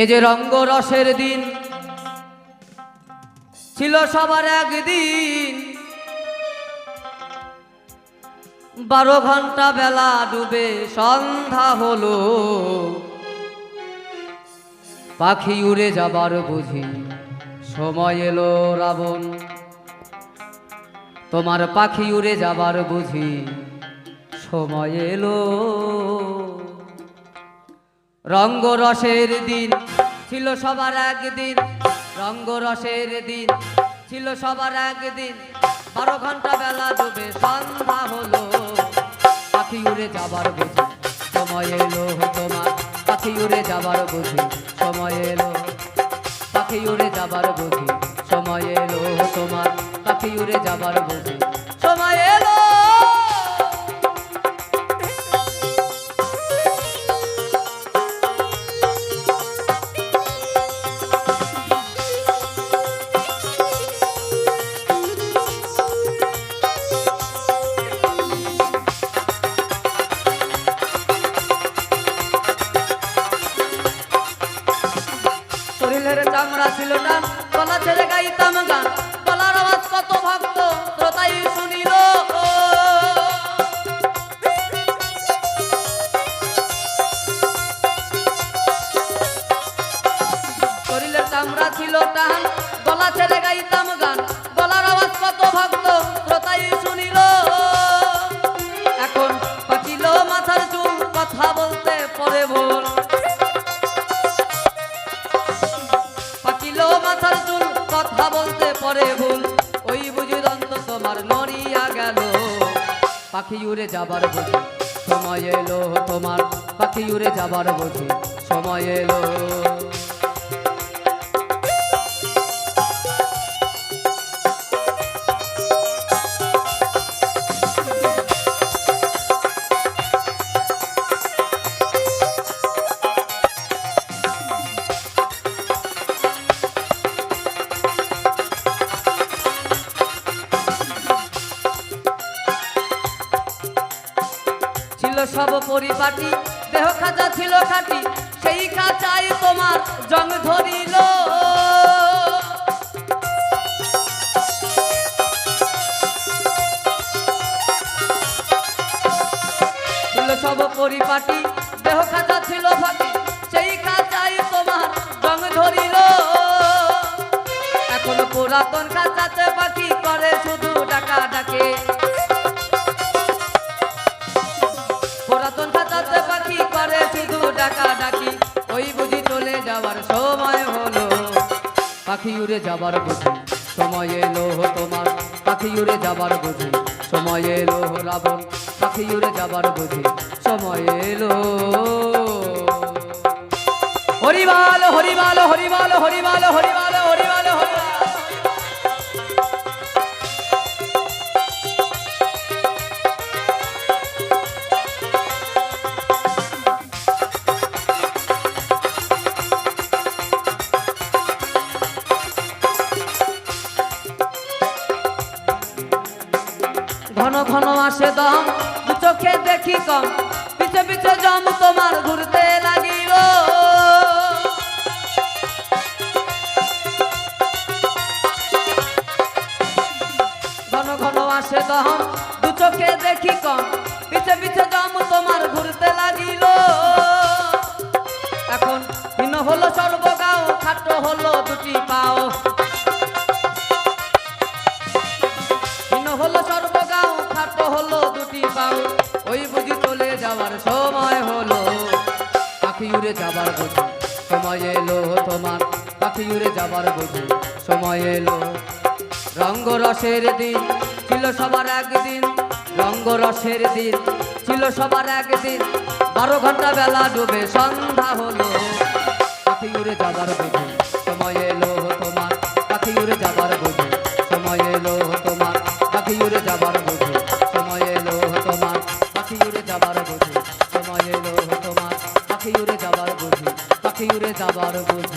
এ যে রঙ্গ রসের দিন ছিল সবার একদিন, 12 ঘন্টা বেলা ডুবে সন্ধ্যা হলো, পাখি উড়ে যাবার বুঝি সময় এলো রাবণ। তোমার পাখি উড়ে যাবার বুঝি সময় এলো। রঙ্গ রসের দিন ছিল সবার একদিন, রঙ্গ রসের দিন ছিল সবার একদিন, 12 ঘন্টা বেলা ডুবে সন্ধ্যা হলো, পাখি উড়ে যাবার বুঝি সময় এলো। তোমার পাখি উড়ে যাবার বুঝি সময় এলো, পাখি উড়ে যাবার বুঝি সময় এলো। তোমার পাখি উড়ে যাবার বুঝি সময় এলো। শরীরের চামড়া ছিল না, গলা ছেড়ে গাইতাম গান, গলার আওয়াজ কত ভক্ত শ্রোতাই শুনিল। শরীরের চামড়া ছিল টান, গলা ছেড়ে গাইতাম গান, গলার আওয়াজ কত ভক্ত শ্রোতাই শুনিল। এখন পাকিল মাথার চুল, কথা বলতে পরে ভুল, মাথার চুল কথা বলতে পরে ভুল, ওই বুঝি দন্ত তোমার নড়িয়া গেল, পাখি উড়ে যাবার বুঝি সময় এলো। তোমার পাখি উড়ে যাবার বুঝি সময় এলো। সব পরিপাটি, দেহ খাঁচা ছিল খাটি, সেই খাঁচাই তোমার জং ধরিল। ছিল সব পরিপাটি, দেহ খাঁচা ছিল ফাটি, সেই খাঁচাই তোমার জং ধরিল। এখন পুরাতন খাঁচাতে পাখি করে শুধু ডাকা ডাকে, পুরাতন খাঁচাতে পাখি করে শুধু ডাকা ডাকি, ওই বুঝি চলে যাওয়ার সময় হলো, পাখি উড়ে যাবার বুঝি সময় এলো। তোমার পাখি উড়ে যাবার বুঝি সময় এলো। রাবণ পাখি উড়ে যাবার বুঝি সময় এলো। হরিবাল হরিবাল হরিবাল হরিবাল হরিবাল হরিবাল হরিবাল। ঘন ঘন আসে দম, দু চোখে দেখি কম, পিছে পিছে জম তোমার ঘুরতে লাগিল। ঘন ঘন আসে দম, দু চোখে দেখি কম, পিছে পিছে জম তোমার ঘুরতে লাগিল। এখন হীন হলো সর্বগাও, খাটো হলো দুটি পাও, হীন হলো সর্বগাও, খাটো হলো দুটি পাও, ওই বুঝি চলে যাওয়ার সময় হলো, পাখি উড়ে যাবার বুঝি সময় এলো। তোমার পাখি উড়ে যাবার বুঝি সময় এলো। রঙ্গ রসের দিন ছিল সবার একদিন, রঙ্গ রসের দিন ছিল সবার একদিন, 12 ঘন্টা বেলা ডুবে সন্ধ্যা হলো, পাখি উড়ে যাবার বুঝি সময় এলো। তোমার পাখি উড়ে যাবার বুঝি সময় এলো। তোমার পাখি উড়ে যাবার বুঝি সময় এলো। তোমার পাখি উড়ে যাবার বুঝি সময় এলো। তোমার পাখি উড়ে যাবার বুঝি, পাখি উড়ে যাবার বুঝি।